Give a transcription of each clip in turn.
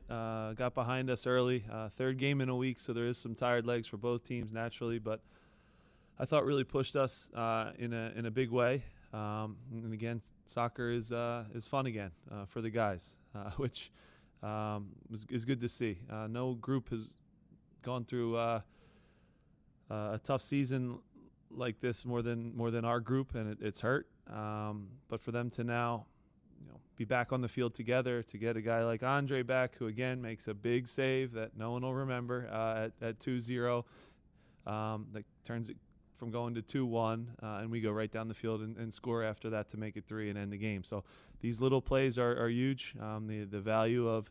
Got behind us early. Third game in a week, so there is some tired legs for both teams naturally, but I thought really pushed us in a big way. And again, soccer is fun again for the guys, which is good to see. No group has gone through a tough season like this more than our group, and it's hurt. But for them to now, be back on the field together, to get a guy like Andre back, who again makes a big save that no one will remember at 2-0, that turns it from going to 2-1, and we go right down the field and score after that to make it 3 and end the game. So these little plays are huge. The value of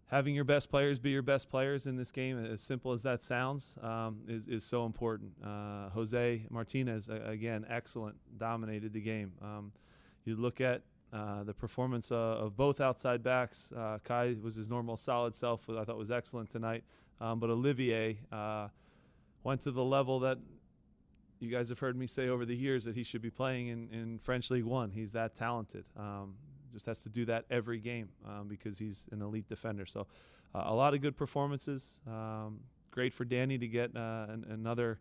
having your best players be your best players in this game, as simple as that sounds, is so important. Jose Martinez, again, excellent, dominated the game. You look at the performance of both outside backs. Kai was his normal solid self, I thought was excellent tonight. But Olivier went to the level that you guys have heard me say over the years that he should be playing in French League One. He's that talented. Just has to do that every game because he's an elite defender. So a lot of good performances. Great for Danny to get another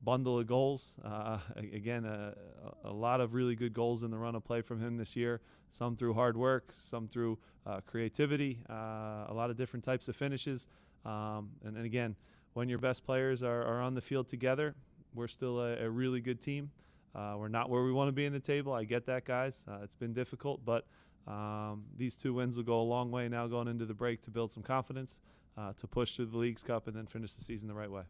bundle of goals. Again, a lot of really good goals in the run of play from him this year. Some through hard work, some through creativity, a lot of different types of finishes. And again, when your best players are on the field together, we're still a really good team. We're not where we want to be in the table. I get that, guys. It's been difficult, but these 2 wins will go a long way now going into the break to build some confidence, to push through the Leagues Cup and then finish the season the right way.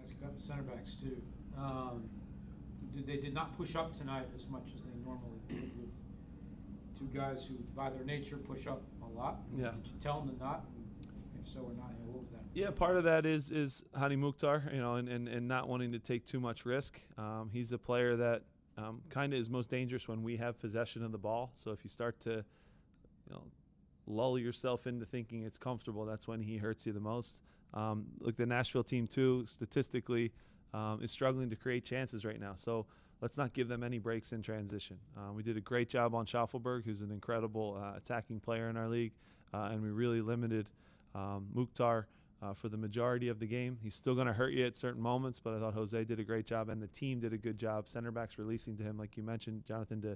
Ask about the center backs too. They did not push up tonight as much as they normally did, with 2 guys who, by their nature, push up a lot. Yeah. Did you tell them to not? If so or not, what was that? Yeah, part of that is Hani Mukhtar, and not wanting to take too much risk. He's a player that kind of is most dangerous when we have possession of the ball. So if you start to, lull yourself into thinking it's comfortable, that's when he hurts you the most. Look, the Nashville team too, statistically, is struggling to create chances right now. So let's not give them any breaks in transition. We did a great job on Schaffelberg, who's an incredible attacking player in our league, and we really limited Mukhtar for the majority of the game. He's still going to hurt you at certain moments, but I thought Jose did a great job, and the team did a good job. Center backs releasing to him, like you mentioned, Jonathan,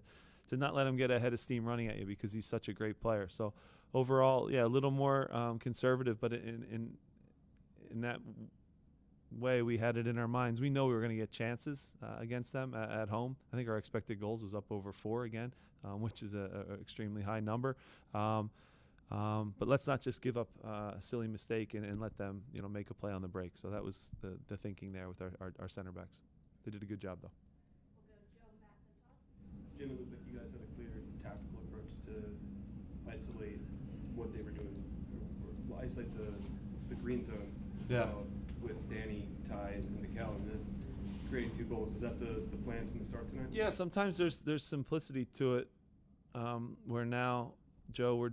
to not let him get ahead of steam running at you because he's such a great player. So overall, yeah, a little more conservative, but in that way we had it in our minds. We know we were going to get chances against them at home. I think our expected goals was up over 4 again, which is a extremely high number. But let's not just give up a silly mistake and let them, make a play on the break. So that was the thinking there with our center backs. They did a good job, though. We'll go Joe back to top. Jim, it looked like you guys had a clear tactical approach to isolate what they were doing, or isolate the green zone. Yeah. With Danny, Ty, and Mikel, and then creating 2 goals. Was that the plan from the start tonight? Yeah, sometimes there's simplicity to it, where now, Joe,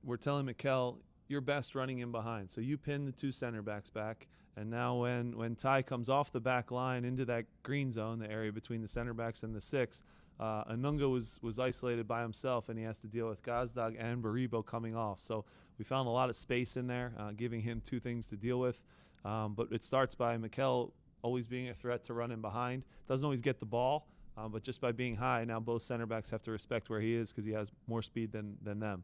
we're telling Mikel, you're best running in behind. So you pin the 2 center backs back, and now when Ty comes off the back line into that green zone, the area between the center backs and the 6, Anunga was isolated by himself, and he has to deal with Gazdag and Baribo coming off. So we found a lot of space in there, giving him 2 things to deal with. But it starts by Mikel always being a threat to run in behind. Doesn't always get the ball, but just by being high, now both center backs have to respect where he is because he has more speed than them.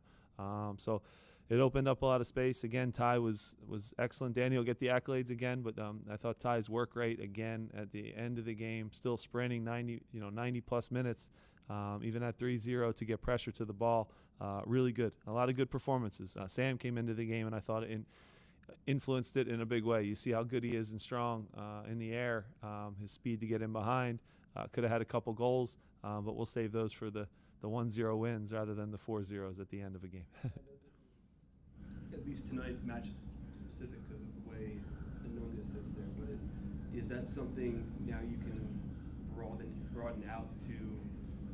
So it opened up a lot of space. Again, Ty was excellent. Danny will get the accolades again, but I thought Ty's work rate again at the end of the game, still sprinting 90 plus minutes, even at 3-0 to get pressure to the ball. Really good. A lot of good performances. Sam came into the game, and I thought influenced it in a big way. You see how good he is and strong in the air. His speed to get in behind. Could have had a couple goals, but we'll save those for the 1-0 wins rather than the 4-0s at the end of a game. At least tonight, match specific because of the way Anunga sits there. But is that something now you can broaden out to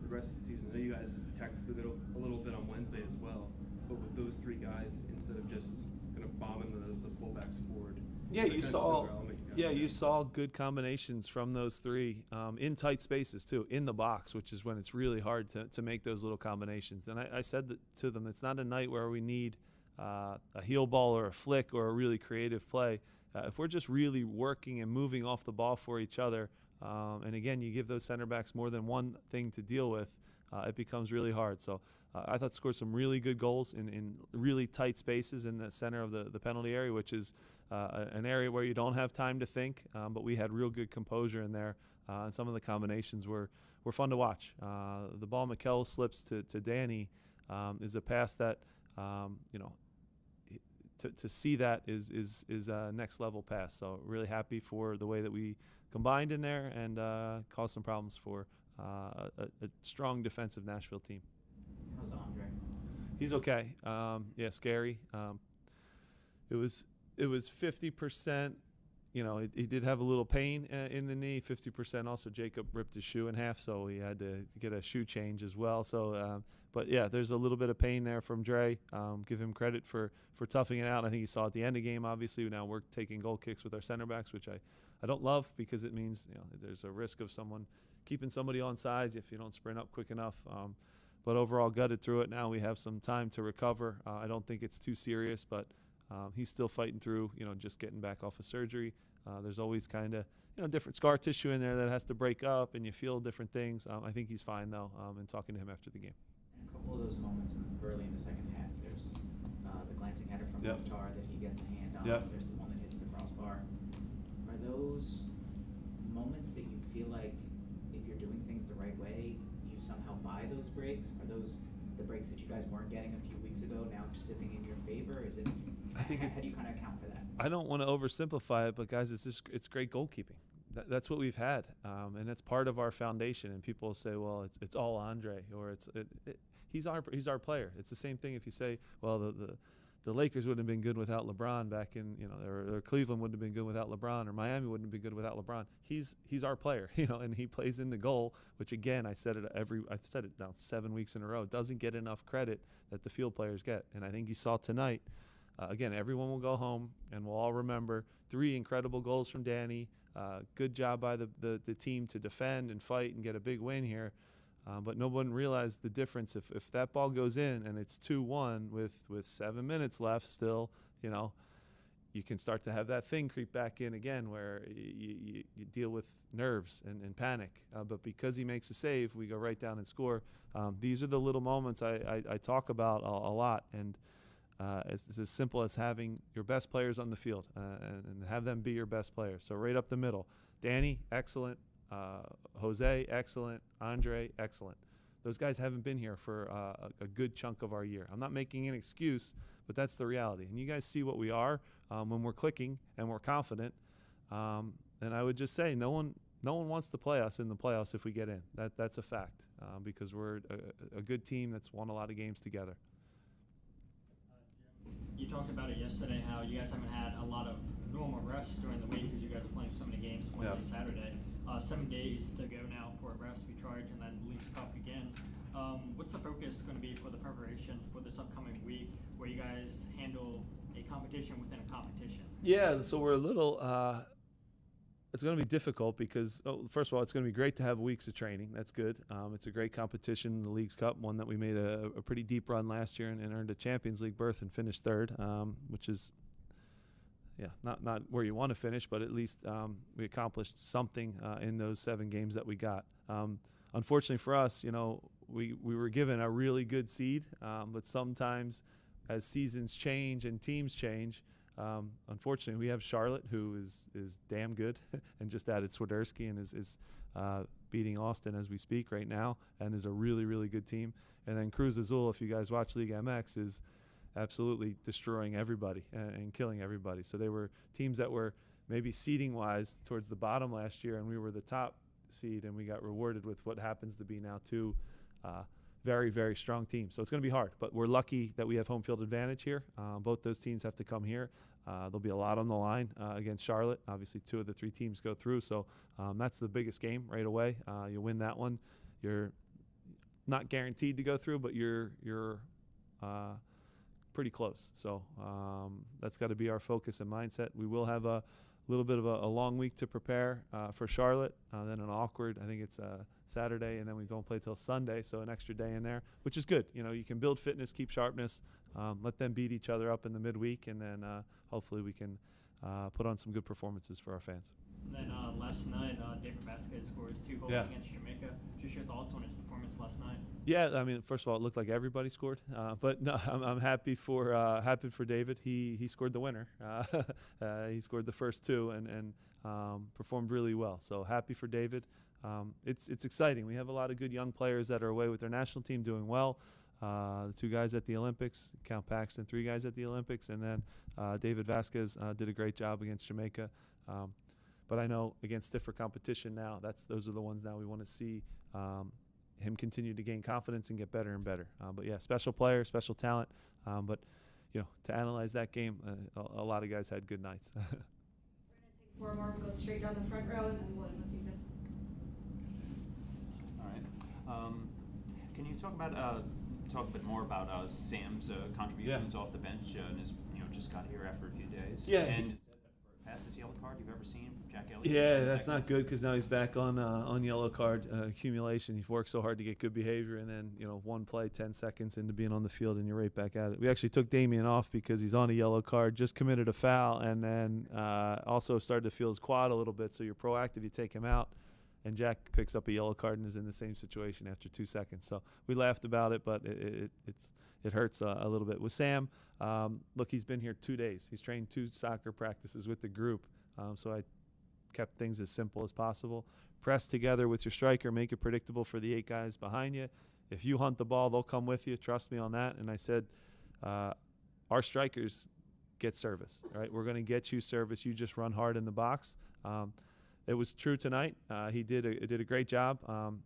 the rest of the season? I know you guys tactically a little bit on Wednesday as well, but with those 3 guys, instead of just kind of bombing the fullbacks forward. Yeah, you saw Yeah, you saw good combinations from those three in tight spaces too, in the box, which is when it's really hard to make those little combinations. And I said that to them, it's not a night where we need a heel ball or a flick or a really creative play. If we're just really working and moving off the ball for each other, and again, you give those center backs more than one thing to deal with, it becomes really hard. So I thought scored some really good goals in really tight spaces in the center of the penalty area, which is an area where you don't have time to think, but we had real good composure in there, and some of the combinations were fun to watch. The ball Mikel slips to Danny is a pass that, to see that is a next level pass. So really happy for the way that we combined in there and caused some problems for a strong defensive Nashville team. How's Andre? He's okay. Yeah, scary. It was 50%. He did have a little pain in the knee. 50% also. Jacob ripped his shoe in half, so he had to get a shoe change as well. So, but yeah, there's a little bit of pain there from Dre. Give him credit for toughing it out. I think you saw at the end of the game. Obviously, now we're taking goal kicks with our center backs, which I don't love because it means there's a risk of someone keeping somebody on sides if you don't sprint up quick enough. But overall, gutted through it. Now we have some time to recover. I don't think it's too serious, but he's still fighting through, just getting back off of surgery. There's always kind of, different scar tissue in there that has to break up, and you feel different things. I think he's fine, though, and talking to him after the game. And a couple of those moments early in the second half, there's the glancing header from Mukhtar that he gets a hand on. Yep. There's the one that hits the crossbar. Are those moments that you feel like if you're doing things the right way, you somehow buy those breaks? Are those the breaks that you guys weren't getting a few weeks ago now sitting in your favor? Is it? I think how do you kind of account for that? I don't want to oversimplify it, but guys, it's great goalkeeping. That's what we've had, and that's part of our foundation. And people say, well, it's all Andre, or he's our player. It's the same thing if you say, well, the Lakers wouldn't have been good without LeBron back in, or Cleveland wouldn't have been good without LeBron, or Miami wouldn't have been good without LeBron. He's our player, and he plays in the goal, which again, I've said it now 7 weeks in a row, doesn't get enough credit that the field players get. And I think you saw tonight, again, everyone will go home and we'll all remember 3 incredible goals from Danny. Good job by the team to defend and fight and get a big win here. But no one realized the difference if that ball goes in and it's 2-1 with 7 minutes left still, you can start to have that thing creep back in again where you deal with nerves and panic. But because he makes a save, we go right down and score. These are the little moments I talk about a lot. And it's as simple as having your best players on the field and have them be your best players. So right up the middle, Danny, excellent. Jose, excellent. Andre, excellent. Those guys haven't been here for a good chunk of our year. I'm not making an excuse, but that's the reality. And you guys see what we are when we're clicking and we're confident. And I would just say no one wants to play us in the playoffs if we get in. That's a fact because we're a good team that's won a lot of games together. You talked about it yesterday, how you guys haven't had a lot of normal rest during the week because you guys are playing so many games Wednesday, Saturday. 7 days to go now for a rest, recharge, and then Leagues Cup begins. What's the focus going to be for the preparations for this upcoming week where you guys handle a competition within a competition? Yeah, so we're a little it's going to be difficult because, first of all, it's going to be great to have weeks of training. That's good. It's a great competition, the Leagues Cup, one that we made a pretty deep run last year and earned a Champions League berth and finished third, which is, not where you want to finish, but at least we accomplished something in those 7 games that we got. Unfortunately for us, we were given a really good seed, but sometimes as seasons change and teams change, unfortunately, we have Charlotte, who is damn good and just added Swiderski and is beating Austin as we speak right now and is a really, really good team. And then Cruz Azul, if you guys watch League MX, is absolutely destroying everybody and killing everybody. So they were teams that were maybe seeding-wise towards the bottom last year, and we were the top seed, and we got rewarded with what happens to be now 2 very, very strong teams. So it's going to be hard, but we're lucky that we have home field advantage here. Both those teams have to come here. There'll be a lot on the line against Charlotte. Obviously, 2 of the 3 teams go through, so that's the biggest game right away. You win that one, you're not guaranteed to go through, but you're pretty close. So that's got to be our focus and mindset. We will have a little bit of a long week to prepare for Charlotte, then an awkward, I think it's Saturday, and then we don't play till Sunday, so an extra day in there, which is good. You know, you can build fitness, keep sharpness, let them beat each other up in the midweek, and then hopefully we can put on some good performances for our fans. And then last night, David Vasquez scores 2 goals against Jamaica. Just your thoughts on his performance last night? Yeah, I mean, first of all, it looked like everybody scored, but no, I'm happy for David. He scored the winner. He scored the first 2 and performed really well. So happy for David. It's exciting. We have a lot of good young players that are away with their national team doing well. The 2 guys at the Olympics, Count Paxton, 3 guys at the Olympics, and then David Vasquez did a great job against Jamaica. But I know against stiffer competition now, those are the ones now we want to see him continue to gain confidence and get better and better. But yeah, special player, special talent. But you know, to analyze that game, a lot of guys had good nights. We're going to take 4 more, we'll go straight down the front row, and then we'll end with David. All right. Can you talk a bit more about Sam's contributions off the bench and his, just got here after a few days? Yeah. And is that the fastest yellow card you've ever seen from Jack Elliott? Yeah, that's not good because now he's back on yellow card accumulation. He's worked so hard to get good behavior, and then 1 play, 10 seconds into being on the field, and you're right back at it. We actually took Damian off because he's on a yellow card, just committed a foul, and then also started to feel his quad a little bit. So you're proactive, you take him out, and Jack picks up a yellow card and is in the same situation after 2 seconds. So we laughed about it, but it hurts a little bit. With Sam, look, he's been here 2 days. He's trained 2 soccer practices with the group, so I kept things as simple as possible. Press together with your striker, make it predictable for the 8 guys behind you. If you hunt the ball, they'll come with you. Trust me on that. And I said, our strikers get service, right? We're going to get you service. You just run hard in the box. It was true tonight. He did a great job.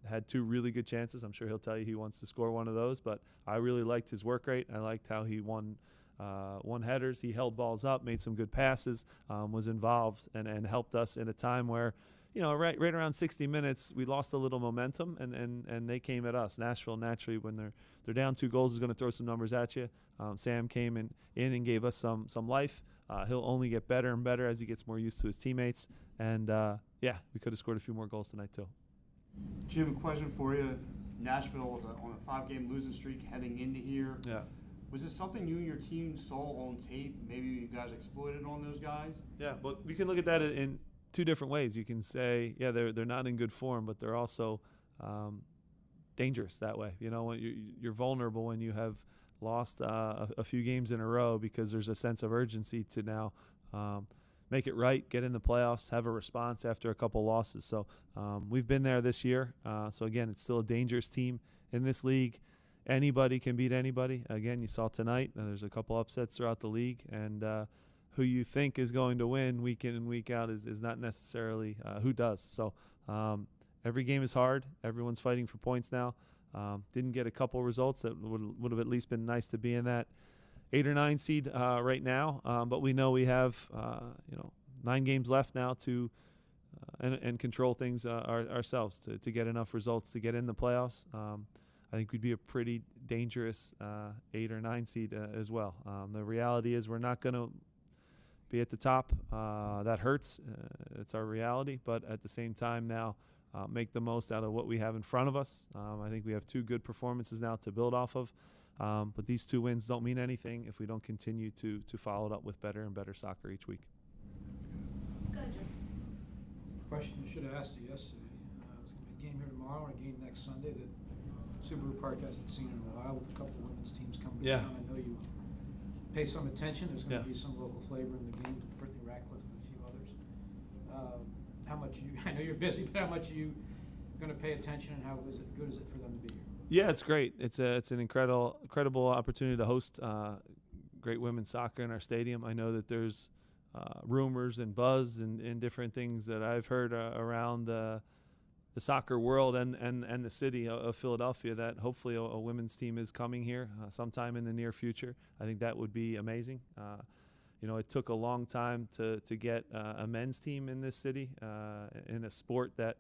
Had 2 really good chances. I'm sure he'll tell you he wants to score one of those, but I really liked his work rate. I liked how he won headers. He held balls up, made some good passes, was involved, and helped us in a time where, right around 60 minutes, we lost a little momentum, and they came at us. Nashville, naturally, when they're down 2 goals, is going to throw some numbers at you. Sam came in and gave us some life. He'll only get better and better as he gets more used to his teammates. And, we could have scored a few more goals tonight, too. Jim, a question for you. Nashville was on a 5-game losing streak heading into here. Yeah. Was this something you and your team saw on tape? Maybe you guys exploited on those guys? Yeah, well, you can look at that in 2 different ways. You can say, yeah, they're not in good form, but they're also dangerous that way. You're vulnerable when you have lost a few games in a row because there's a sense of urgency to now make it right, get in the playoffs, have a response after a couple losses. So we've been there this year. So, again, it's still a dangerous team in this league. Anybody can beat anybody. Again, you saw tonight, there's a couple upsets throughout the league. And who you think is going to win week in and week out is not necessarily who does. So every game is hard. Everyone's fighting for points now. Didn't get a couple results that would have at least been nice to be in that 8 or 9 seed right now, but we know we have 9 games left now to and control things ourselves to get enough results to get in the playoffs. I think we'd be a pretty dangerous 8 or 9 seed as well. The reality is we're not going to be at the top. That hurts. It's our reality, but at the same time now, make the most out of what we have in front of us. I think we have 2 good performances now to build off of. But these 2 wins don't mean anything if we don't continue to follow it up with better and better soccer each week. Good, Jim. Question I should have asked you yesterday. There's going to be a game here tomorrow and a game next Sunday that Subaru Park hasn't seen in a while with a couple of women's teams coming down. I know you pay some attention. There's going to be some local flavor in the games with Brittany Ratcliffe and a few others. How much I know you're busy, but how much are you going to pay attention, and how good is it for them to be here? Yeah, it's great. It's an incredible opportunity to host great women's soccer in our stadium. I know that there's rumors and buzz and different things that I've heard around the soccer world and the city of Philadelphia that hopefully a women's team is coming here sometime in the near future. I think that would be amazing. It took a long time to get a men's team in this city in a sport that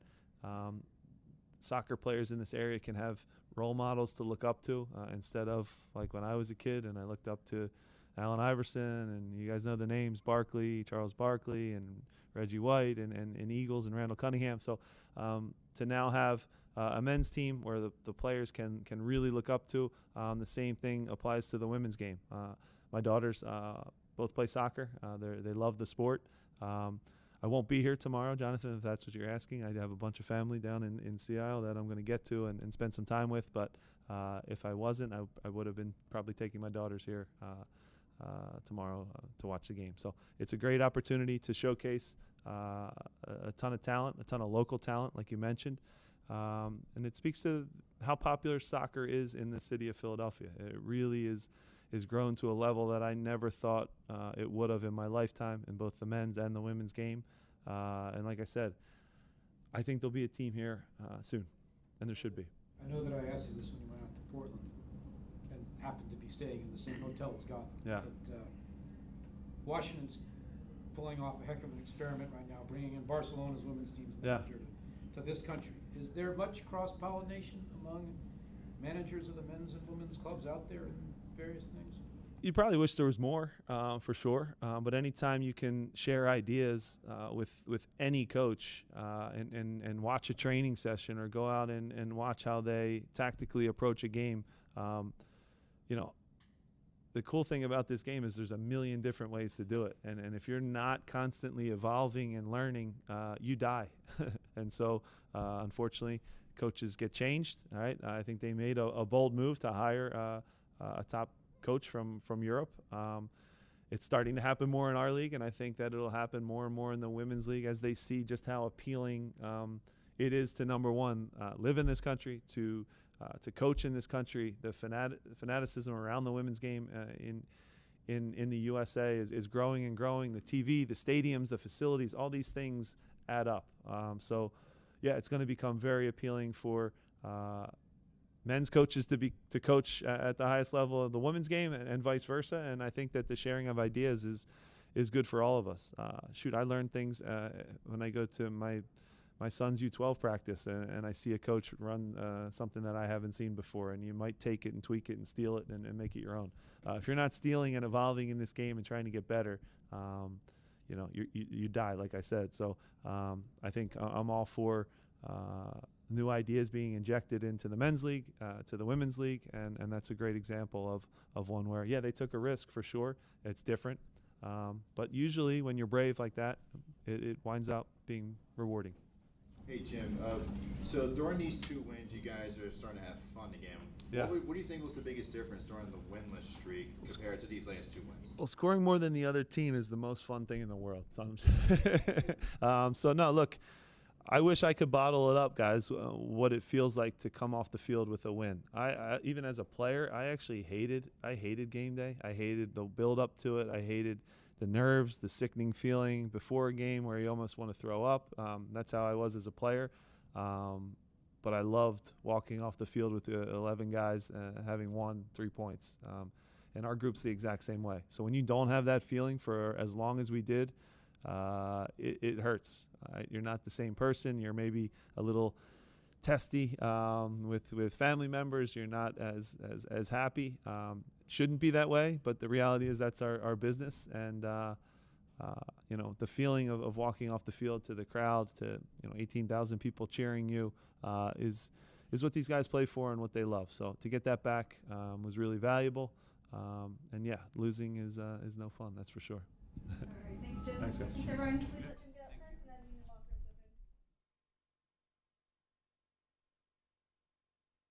soccer players in this area can have role models to look up to instead of like when I was a kid and I looked up to Allen Iverson, and you guys know the names, Barkley, Charles Barkley, and Reggie White, and Eagles, and Randall Cunningham. So to now have a men's team where the players can really look up to, the same thing applies to the women's game. My daughters both play soccer. They love the sport. I won't be here tomorrow, Jonathan, if that's what you're asking. I have a bunch of family down in Sea Isle that I'm going to get to and spend some time with. But if I wasn't, I would have been probably taking my daughters here tomorrow to watch the game. So it's a great opportunity to showcase a ton of talent, a ton of local talent, like you mentioned. And it speaks to how popular soccer is in the city of Philadelphia. It really is grown to a level that I never thought it would have in my lifetime in both the men's and the women's game. And like I said, I think there'll be a team here soon, and there should be. I know that I asked you this when you went out to Portland and happened to be staying in the same hotel as Gotham. Yeah. But Washington's pulling off a heck of an experiment right now, bringing in Barcelona's women's team's manager to this country. Is there much cross-pollination among managers of the men's and women's clubs out there in various things? You probably wish there was more, for sure. But anytime you can share ideas with any coach and watch a training session or go out and watch how they tactically approach a game, the cool thing about this game is there's a million different ways to do it. And if you're not constantly evolving and learning, you die. And so, unfortunately, coaches get changed. All right, I think they made a bold move to hire a top coach from Europe. It's starting to happen more in our league, and I think that it'll happen more and more in the women's league as they see just how appealing it is to, number one, live in this country, to coach in this country. The fanaticism around the women's game in the USA is growing and growing. The TV, the stadiums, the facilities, all these things add up. So, yeah, it's going to become very appealing for men's coaches to coach at the highest level of the women's game and vice versa. And I think that the sharing of ideas is good for all of us. I learn things when I go to my son's U12 practice and I see a coach run something that I haven't seen before, and you might take it and tweak it and steal it and make it your own. If you're not stealing and evolving in this game and trying to get better, you die, like I said. So I think I'm all for new ideas being injected into the men's league, to the women's league, and that's a great example of one where, yeah, they took a risk for sure. It's different. But usually when you're brave like that, it winds up being rewarding. Hey, Jim. So during these 2 wins, you guys are starting to have fun again. Yeah. What do you think was the biggest difference during the winless streak compared to these last 2 wins? Well, scoring more than the other team is the most fun thing in the world. So no, look, I wish I could bottle it up, guys, what it feels like to come off the field with a win. I even as a player, I actually hated game day. I hated the build up to it. I hated the nerves, the sickening feeling before a game where you almost want to throw up. That's how I was as a player. But I loved walking off the field with the 11 guys having won 3 points. And our group's the exact same way. So when you don't have that feeling for as long as we did, it hurts. Right? You're not the same person. You're maybe a little testy with family members. You're not as happy. Shouldn't be that way, but the reality is that's our business. And the feeling of walking off the field to the crowd, to 18,000 people cheering you, is what these guys play for and what they love. So to get that back was really valuable. And yeah, losing is no fun. That's for sure. All right, thanks, Jim. Thanks, guys. Thanks, everyone. Please